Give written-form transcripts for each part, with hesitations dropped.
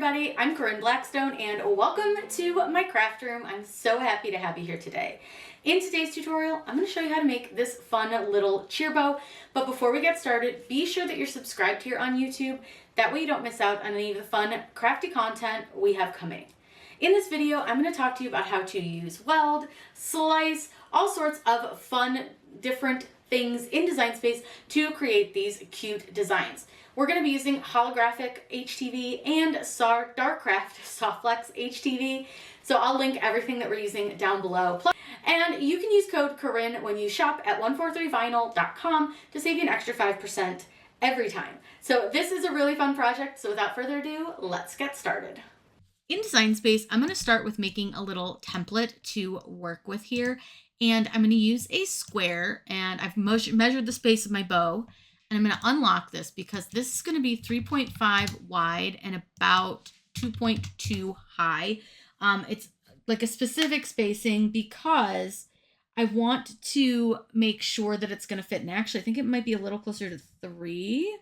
everybody, I'm Corinne Blackstone and welcome to my craft room. I'm so happy to have you here today. In today's tutorial, I'm going to show you how to make this fun little cheer bow. But before we get started, be sure that you're subscribed here on YouTube. That way you don't miss out on any of the fun, crafty content we have coming. In this video, I'm going to talk to you about how to use weld, slice, all sorts of fun, different things in Design Space to create these cute designs. We're going to be using Holographic HTV and Starcraft SoftFlex HTV. So I'll link everything that we're using down below. And you can use code Corinne when you shop at 143vinyl.com to save you an extra 5% every time. So this is a really fun project. So without further ado, let's get started. In Design Space, I'm going to start with making a little template to work with here. And I'm going to use a square, and I've measured the space of my bow. And I'm going to unlock this because this is going to be 3.5 wide and about 2.2 high. It's like a specific spacing because I want to make sure that it's going to fit. And actually, I think it might be a little closer to 3.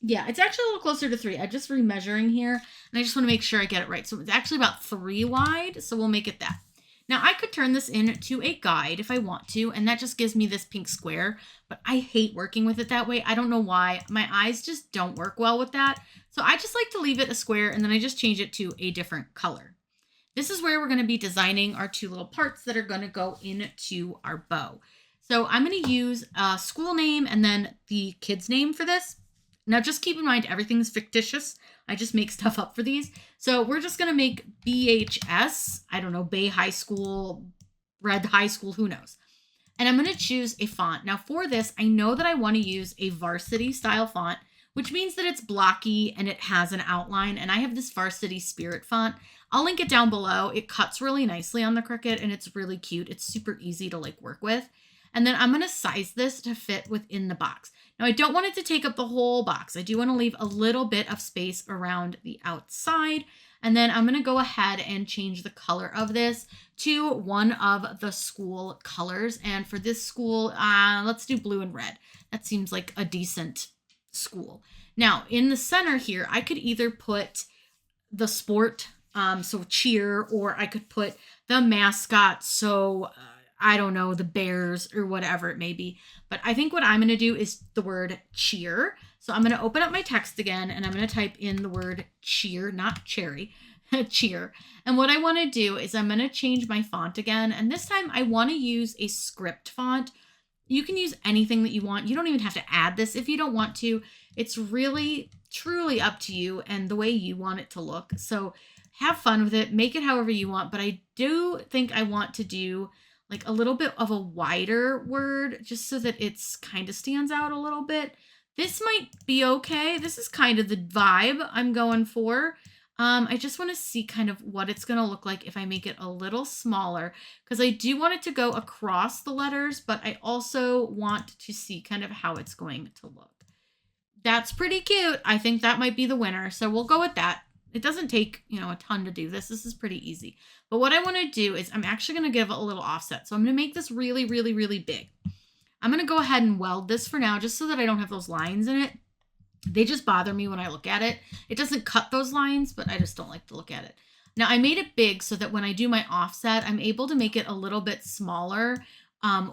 Yeah, it's actually a little closer to 3. I'm just remeasuring here, and I just want to make sure I get it right. So it's actually about 3 wide, so we'll make it that. Now, I could turn this into a guide if I want to, and that just gives me this pink square, but I hate working with it that way. I don't know why. My eyes just don't work well with that. So I just like to leave it a square, and then I just change it to a different color. This is where we're going to be designing our 2 little parts that are going to go into our bow. So I'm going to use a school name and then the kid's name for this. Now, just keep in mind, everything's fictitious. I just make stuff up for these. So we're just going to make BHS, I don't know, Bay High School, Red High School, who knows. And I'm going to choose a font. Now for this, I know that I want to use a varsity style font, which means that it's blocky and it has an outline. And I have this Varsity Spirit font. I'll link it down below. It cuts really nicely on the Cricut and it's really cute. It's super easy to work with. And then I'm going to size this to fit within the box. Now, I don't want it to take up the whole box. I do want to leave a little bit of space around the outside. And then I'm going to go ahead and change the color of this to one of the school colors. And for this school, let's do blue and red. That seems like a decent school. Now, in the center here, I could either put the sport, so cheer, or I could put the mascot, so I don't know, the Bears or whatever it may be. But I think what I'm going to do is the word cheer. So I'm going to open up my text again and I'm going to type in the word cheer, not cherry, cheer. And what I want to do is I'm going to change my font again. And this time I want to use a script font. You can use anything that you want. You don't even have to add this if you don't want to. It's really, truly up to you and the way you want it to look. So have fun with it. Make it however you want. But I do think I want to do a little bit of a wider word just so that it's kind of stands out a little bit. This might be okay. This is kind of the vibe I'm going for. I just want to see kind of what it's going to look like if I make it a little smaller, because I do want it to go across the letters, but I also want to see kind of how it's going to look. That's pretty cute. I think that might be the winner. So we'll go with that. It doesn't take, a ton to do this. This is pretty easy. But what I want to do is I'm actually going to give it a little offset. So I'm going to make this really, really, really big. I'm going to go ahead and weld this for now just so that I don't have those lines in it. They just bother me when I look at it. It doesn't cut those lines, but I just don't like to look at it. Now I made it big so that when I do my offset, I'm able to make it a little bit smaller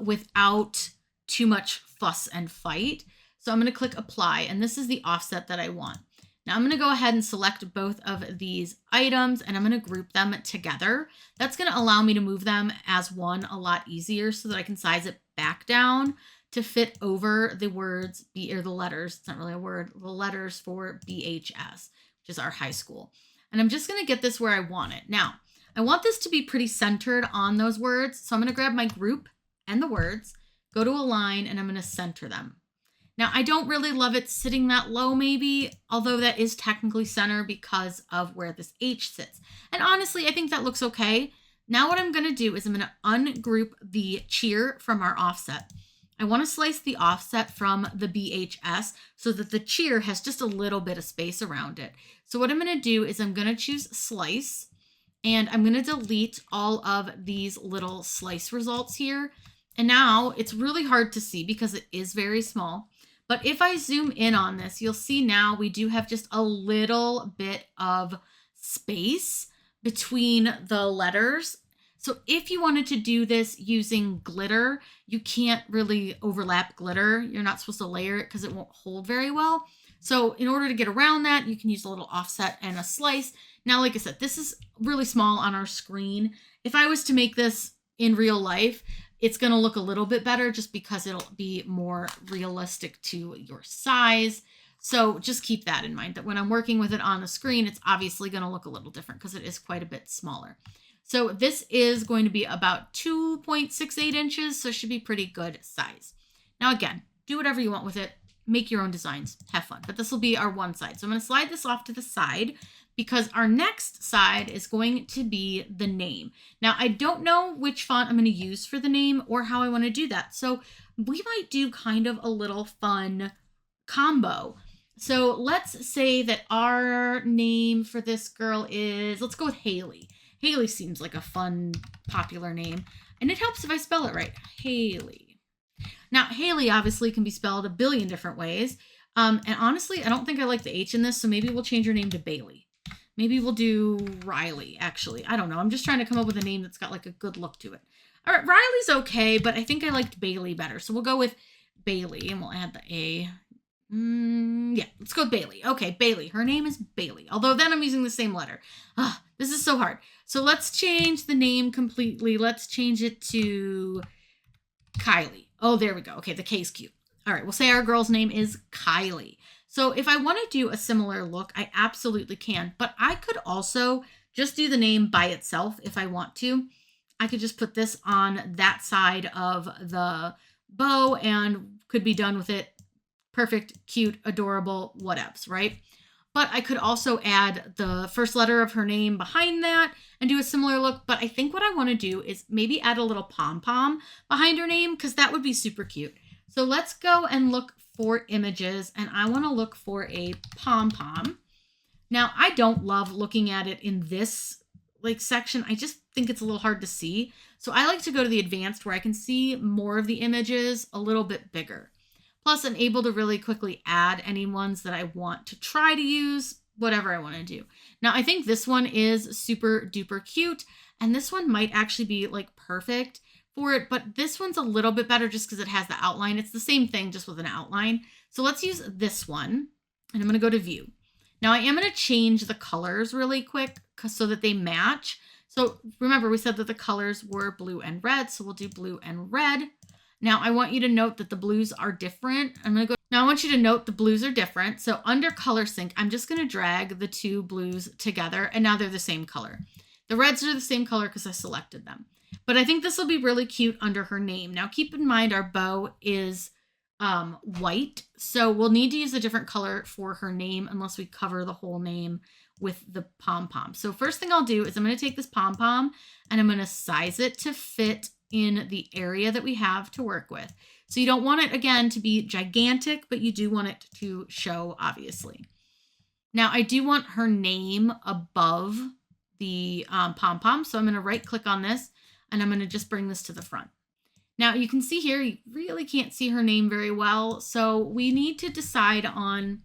without too much fuss and fight. So I'm going to click apply, and this is the offset that I want. Now I'm going to go ahead and select both of these items and I'm going to group them together. That's going to allow me to move them as one a lot easier so that I can size it back down to fit over the words, or the letters, it's not really a word, the letters for BHS, which is our high school. And I'm just going to get this where I want it. Now, I want this to be pretty centered on those words. So I'm going to grab my group and the words, go to align, and I'm going to center them. Now, I don't really love it sitting that low maybe, although that is technically center because of where this H sits. And honestly, I think that looks okay. Now what I'm going to do is I'm going to ungroup the cheer from our offset. I want to slice the offset from the BHS so that the cheer has just a little bit of space around it. So what I'm going to do is I'm going to choose slice, and I'm going to delete all of these little slice results here. And now it's really hard to see because it is very small. But if I zoom in on this, you'll see now we do have just a little bit of space between the letters. So if you wanted to do this using glitter, you can't really overlap glitter. You're not supposed to layer it because it won't hold very well. So in order to get around that, you can use a little offset and a slice. Now, like I said, this is really small on our screen. If I was to make this in real life, it's going to look a little bit better just because it'll be more realistic to your size. So just keep that in mind, that when I'm working with it on the screen, it's obviously going to look a little different because it is quite a bit smaller. So this is going to be about 2.68 inches, so it should be pretty good size. Now again, do whatever you want with it. Make your own designs. Have fun. But this will be our one side. So I'm going to slide this off to the side because our next side is going to be the name. Now, I don't know which font I'm going to use for the name or how I want to do that. So we might do kind of a little fun combo. So let's say that our name for this girl is, let's go with Haley. Haley seems like a fun, popular name. And it helps if I spell it right. Haley. Now, Haley obviously can be spelled a billion different ways. And honestly, I don't think I like the H in this, so maybe we'll change her name to Bailey. Maybe we'll do Riley, actually. I don't know. I'm just trying to come up with a name that's got like a good look to it. All right, Riley's okay, but I think I liked Bailey better. So we'll go with Bailey, and we'll add the A. Yeah, let's go with Bailey. Okay, Bailey. Her name is Bailey, although then I'm using the same letter. This is so hard. So let's change the name completely. Let's change it to Kylie. Oh, there we go. Okay, the K's cute. All right, we'll say our girl's name is Kylie. So if I want to do a similar look, I absolutely can. But I could also just do the name by itself if I want to. I could just put this on that side of the bow and could be done with it. Perfect, cute, adorable, whatevs, right? But I could also add the first letter of her name behind that and do a similar look. But I think what I want to do is maybe add a little pom-pom behind her name because that would be super cute. So let's go and look for images, and I want to look for a pom-pom. Now, I don't love looking at it in this section. I just think it's a little hard to see. So I like to go to the advanced where I can see more of the images a little bit bigger. Plus, I'm able to really quickly add any ones that I want to try to use, whatever I want to do. Now, I think this one is super duper cute, and this one might actually be perfect for it, but this one's a little bit better just because it has the outline. It's the same thing, just with an outline. So let's use this one, and I'm going to go to view. Now, I am going to change the colors really quick so that they match. So remember, we said that the colors were blue and red, so we'll do blue and red. Now, I want you to note that the blues are different. Now, I want you to note the blues are different. So under color sync, I'm just going to drag the two blues together, and now they're the same color. The reds are the same color because I selected them. But I think this will be really cute under her name. Now, keep in mind our bow is white, so we'll need to use a different color for her name unless we cover the whole name with the pom-pom. So first thing I'll do is I'm going to take this pom-pom and I'm going to size it to fit in the area that we have to work with. So you don't want it, again, to be gigantic, but you do want it to show, obviously. Now, I do want her name above the pom-pom, so I'm going to right-click on this, and I'm going to just bring this to the front. Now, you can see here, you really can't see her name very well, so we need to decide on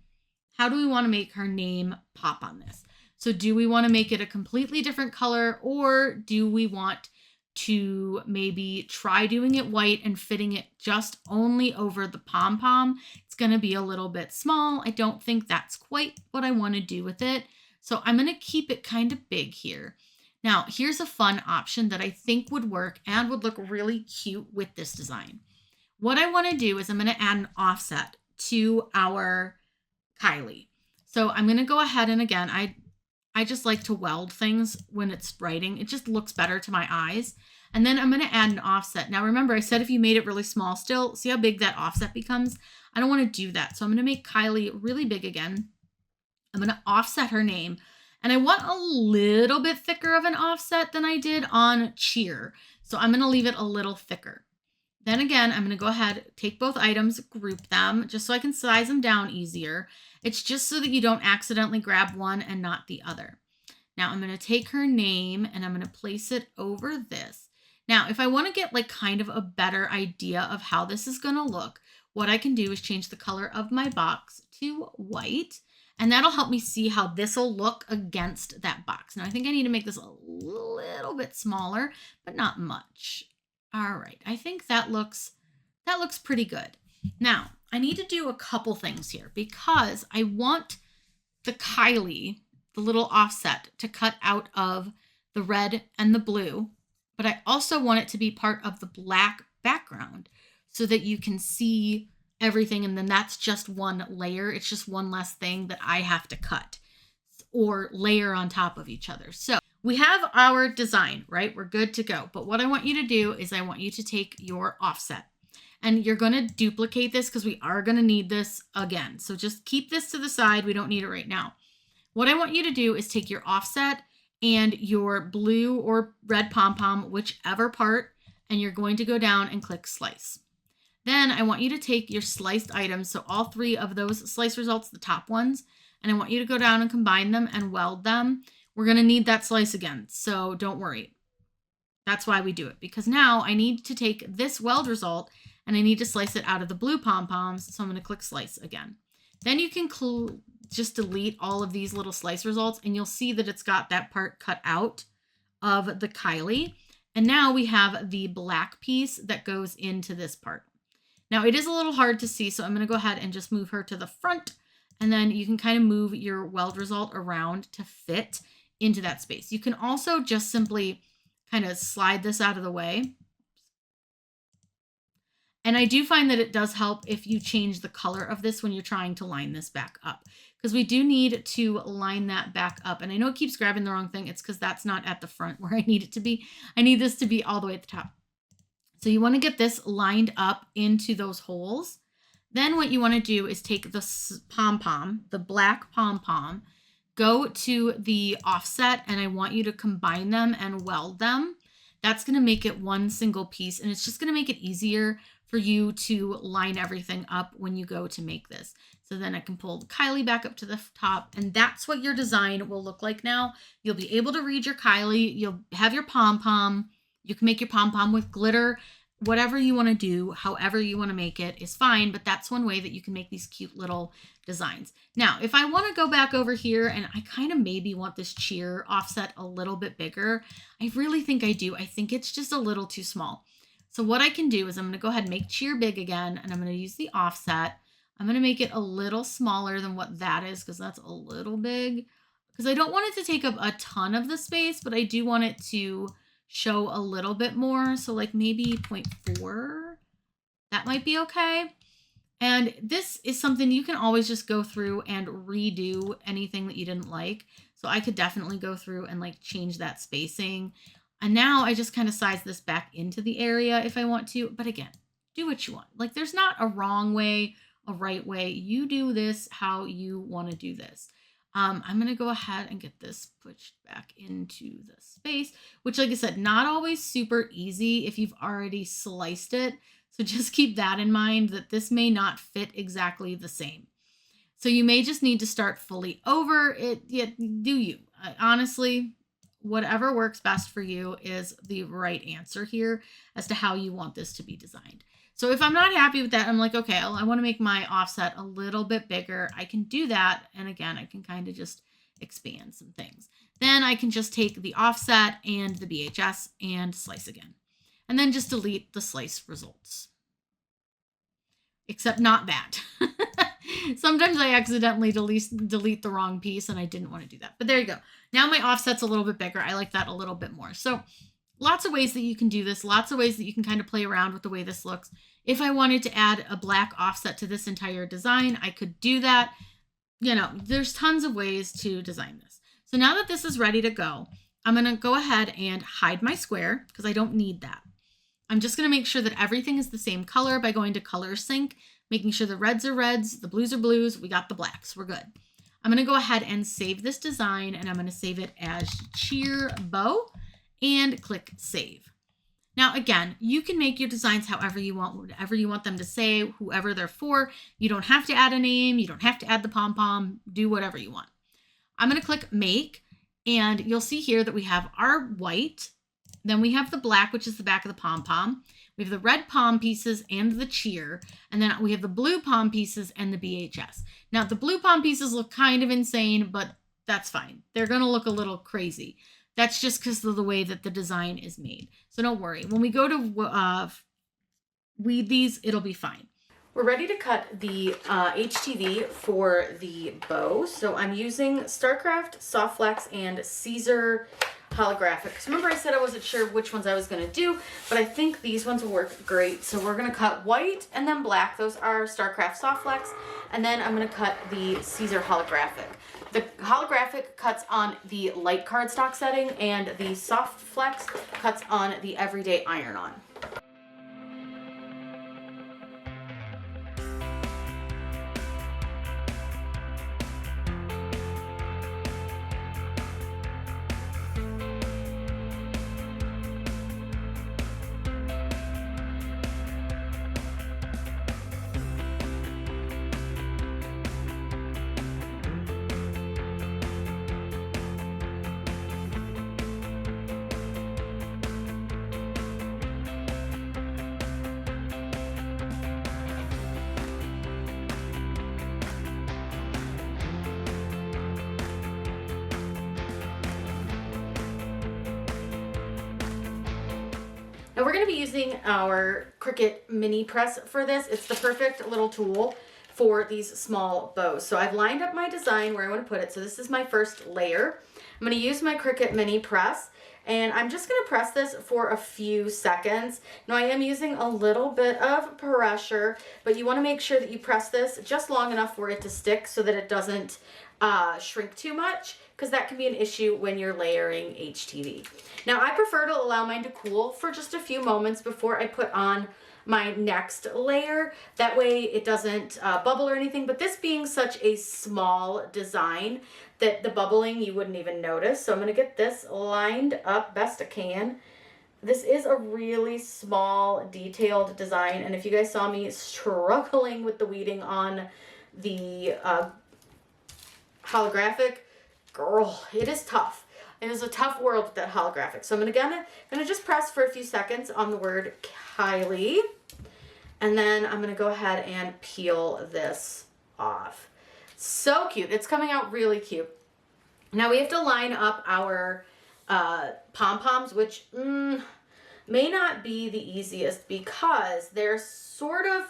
how do we want to make her name pop on this. So do we want to make it a completely different color, or do we want to maybe try doing it white and fitting it just only over the pom-pom? It's going to be a little bit small. I don't think that's quite what I want to do with it. So I'm going to keep it kind of big here. Now, here's a fun option that I think would work and would look really cute with this design. What I want to do is I'm going to add an offset to our Kylie. So I'm going to go ahead and, again, I just like to weld things when it's writing. It just looks better to my eyes. And then I'm going to add an offset. Now, remember, I said if you made it really small still, see how big that offset becomes? I don't want to do that. So I'm going to make Kylie really big again. I'm going to offset her name. And I want a little bit thicker of an offset than I did on Cheer. So I'm going to leave it a little thicker. Then again, I'm going to go ahead, take both items, group them, just so I can size them down easier. It's just so that you don't accidentally grab one and not the other. Now I'm going to take her name and I'm going to place it over this. Now, if I want to get kind of a better idea of how this is going to look, what I can do is change the color of my box to white, and that'll help me see how this will look against that box. Now I think I need to make this a little bit smaller, but not much. All right, I think that looks pretty good. Now I need to do a couple things here because I want the Kylie, the little offset, to cut out of the red and the blue, but I also want it to be part of the black background so that you can see everything, and then that's just one layer. It's just one less thing that I have to cut or layer on top of each other. So we have our design, right? We're good to go. But what I want you to do is I want you to take your offset, and you're going to duplicate this because we are going to need this again. So just keep this to the side. We don't need it right now. What I want you to do is take your offset and your blue or red pom-pom, whichever part, and you're going to go down and click slice. Then I want you to take your sliced items, so all three of those slice results, the top ones, and I want you to go down and combine them and weld them. We're going to need that slice again, so don't worry. That's why we do it, because now I need to take this weld result and I need to slice it out of the blue pom-poms, so I'm going to click slice again. Then you can just delete all of these little slice results, and you'll see that it's got that part cut out of the Kylie. And now we have the black piece that goes into this part. Now it is a little hard to see, so I'm going to go ahead and just move her to the front, and then you can kind of move your weld result around to fit into that space. You can also just simply kind of slide this out of the way. And I do find that it does help if you change the color of this when you're trying to line this back up, because we do need to line that back up. And I know it keeps grabbing the wrong thing. It's because that's not at the front where I need it to be. I need this to be all the way at the top. So you want to get this lined up into those holes. Then what you want to do is take the pom-pom, the black pom-pom, go to the offset, and I want you to combine them and weld them. That's going to make it one single piece, and it's just going to make it easier for you to line everything up when you go to make this. So then I can pull the Kylie back up to the top, and that's what your design will look like now. You'll be able to read your Kylie. You'll have your pom-pom. You can make your pom-pom with glitter. Whatever you want to do, however you want to make it is fine, but that's one way that you can make these cute little designs. Now, if I want to go back over here and I kind of maybe want this cheer offset a little bit bigger, I really think I do. I think it's just a little too small. So what I can do is I'm going to go ahead and make cheer big again, and I'm going to use the offset. I'm going to make it a little smaller than what that is because that's a little big, because I don't want it to take up a ton of the space, but I do want it to show a little bit more. So like maybe 0.4, that might be okay. And this is something you can always just go through and redo anything that you didn't like. So I could definitely go through and like change that spacing. And now I just kind of size this back into the area if I want to. But again, do what you want. Like there's not a wrong way, a right way. You do this how you want to do this. I'm going to go ahead and get this pushed back into the space, which, like I said, not always super easy if you've already sliced it. So just keep that in mind, that this may not fit exactly the same. So you may just need to start fully over it. Yeah, do you. Honestly, whatever works best for you is the right answer here as to how you want this to be designed. So if I'm not happy with that, I'm like, okay, I want to make my offset a little bit bigger. I can do that. And again, I can kind of just expand some things. Then I can just take the offset and the BHS and slice again. And then just delete the slice results. Except not that. Sometimes I accidentally delete the wrong piece, and I didn't want to do that. But there you go. Now my offset's a little bit bigger. I like that a little bit more. So lots of ways that you can do this. Lots of ways that you can kind of play around with the way this looks. If I wanted to add a black offset to this entire design, I could do that. You know, there's tons of ways to design this. So now that this is ready to go, I'm going to go ahead and hide my square because I don't need that. I'm just going to make sure that everything is the same color by going to color sync, making sure the reds are reds, the blues are blues, we got the blacks, we're good. I'm going to go ahead and save this design, and I'm going to save it as cheer bow and click save. Now, again, you can make your designs however you want, whatever you want them to say, whoever they're for. You don't have to add a name. You don't have to add the pom-pom. Do whatever you want. I'm going to click make, and you'll see here that we have our white. Then we have the black, which is the back of the pom-pom. We have the red pom pieces and the cheer. And then we have the blue pom pieces and the BHS. Now, the blue pom pieces look kind of insane, but that's fine. They're going to look a little crazy. That's just because of the way that the design is made. So don't worry. When we go to weed these, it'll be fine. We're ready to cut the HTV for the bow. So I'm using Starcraft, SoftFlex, and Siser Holographic. So remember I said I wasn't sure which ones I was going to do, but I think these ones will work great. So we're going to cut white and then black. Those are Starcraft SoftFlex. And then I'm going to cut the Siser Holographic. The Holographic cuts on the light cardstock setting, and the SoftFlex cuts on the everyday iron-on. Now we're going to be using our Cricut Mini Press for this. It's the perfect little tool for these small bows. So I've lined up my design where I want to put it. So this is my first layer. I'm going to use my Cricut Mini Press, and I'm just going to press this for a few seconds. Now I am using a little bit of pressure, but you want to make sure that you press this just long enough for it to stick so that it doesn't shrink too much, because that can be an issue when you're layering HTV. Now I prefer to allow mine to cool for just a few moments before I put on my next layer. That way it doesn't bubble or anything, but this being such a small design that the bubbling you wouldn't even notice. So I'm going to get this lined up best I can. This is a really small detailed design, and if you guys saw me struggling with the weeding on the holographic, girl, it is tough. It is a tough world with that holographic. So I'm gonna just press for a few seconds on the word Kylie, and then I'm gonna go ahead and peel this off. So cute. It's coming out really cute. Now we have to line up our pom-poms, which may not be the easiest because they're sort of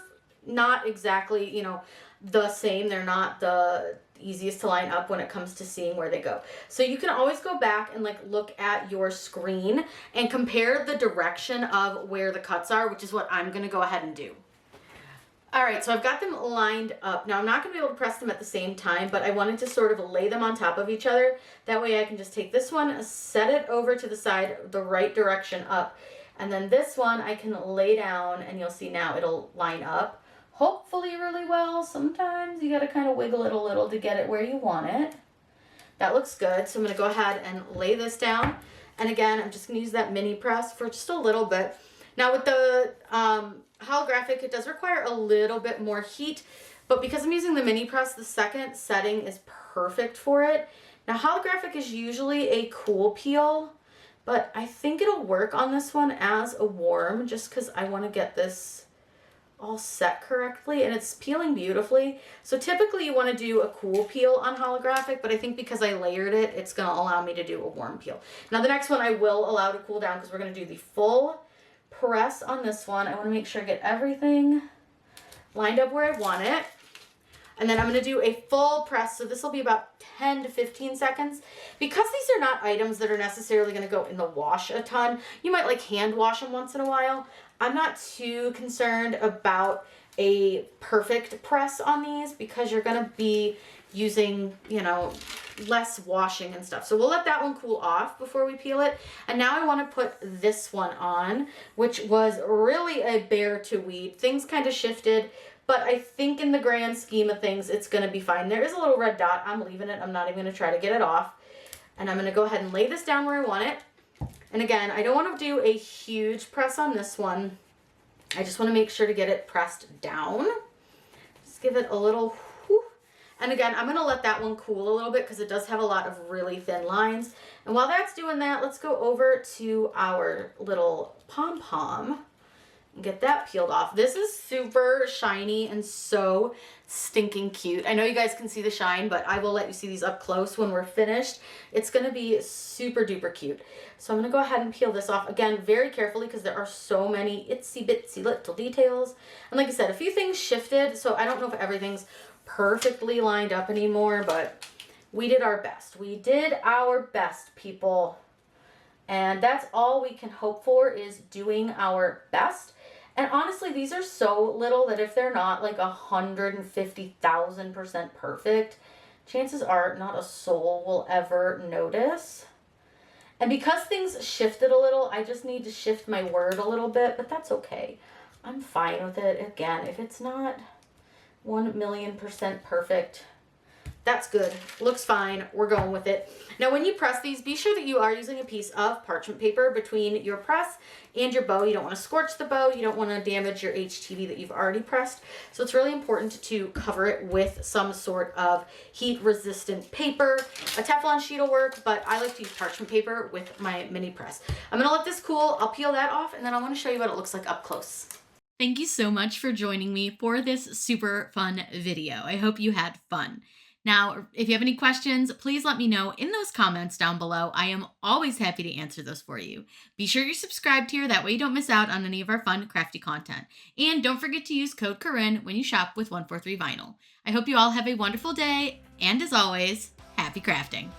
not exactly, you know, the same. They're not the easiest to line up when it comes to seeing where they go. So you can always go back and like look at your screen and compare the direction of where the cuts are, which is what I'm going to go ahead and do. All right, so I've got them lined up. Now I'm not going to be able to press them at the same time, but I wanted to sort of lay them on top of each other. That way I can just take this one, set it over to the side, the right direction up. And then this one I can lay down, and you'll see now it'll line up. Hopefully really well. Sometimes you got to kind of wiggle it a little to get it where you want it. That looks good. So I'm going to go ahead and lay this down. And again, I'm just going to use that mini press for just a little bit. Now with the holographic, it does require a little bit more heat, but because I'm using the mini press, the second setting is perfect for it. Now holographic is usually a cool peel, but I think it'll work on this one as a warm, just because I want to get this all set correctly, and it's peeling beautifully. So typically you want to do a cool peel on holographic, but I think because I layered it, it's going to allow me to do a warm peel. Now the next one I will allow to cool down because we're going to do the full press on this one. I want to make sure I get everything lined up where I want it. And then I'm going to do a full press. So this will be about 10 to 15 seconds. Because these are not items that are necessarily going to go in the wash a ton, you might like hand wash them once in a while. I'm not too concerned about a perfect press on these because you're going to be using, you know, less washing and stuff. So we'll let that one cool off before we peel it. And now I want to put this one on, which was really a bear to weed. Things kind of shifted, but I think in the grand scheme of things, it's going to be fine. There is a little red dot. I'm leaving it. I'm not even going to try to get it off. And I'm going to go ahead and lay this down where I want it. And again, I don't want to do a huge press on this one. I just want to make sure to get it pressed down. Just give it a little whoo. And again, I'm gonna let that one cool a little bit because it does have a lot of really thin lines. And while that's doing that, let's go over to our little pom-pom and get that peeled off. This is super shiny and so stinking cute. I know you guys can see the shine, but I will let you see these up close when we're finished. It's gonna be super duper cute. So I'm gonna go ahead and peel this off, again, very carefully because there are so many itsy bitsy little details. And like I said, a few things shifted, so I don't know if everything's perfectly lined up anymore, but we did our best. We did our best, people. And that's all we can hope for, is doing our best. And honestly, these are so little that if they're not like 150,000% perfect, chances are not a soul will ever notice. And because things shifted a little, I just need to shift my word a little bit, but that's okay. I'm fine with it. Again, if it's not 1,000,000% perfect, that's good. Looks fine. We're going with it. Now, when you press these, be sure that you are using a piece of parchment paper between your press and your bow. You don't want to scorch the bow. You don't want to damage your HTV that you've already pressed. So it's really important to cover it with some sort of heat-resistant paper. A Teflon sheet will work, but I like to use parchment paper with my mini press. I'm going to let this cool. I'll peel that off, and then I want to show you what it looks like up close. Thank you so much for joining me for this super fun video. I hope you had fun. Now, if you have any questions, please let me know in those comments down below. I am always happy to answer those for you. Be sure you're subscribed here, that way you don't miss out on any of our fun, crafty content. And don't forget to use code Corinne when you shop with 143 Vinyl. I hope you all have a wonderful day, and as always, happy crafting.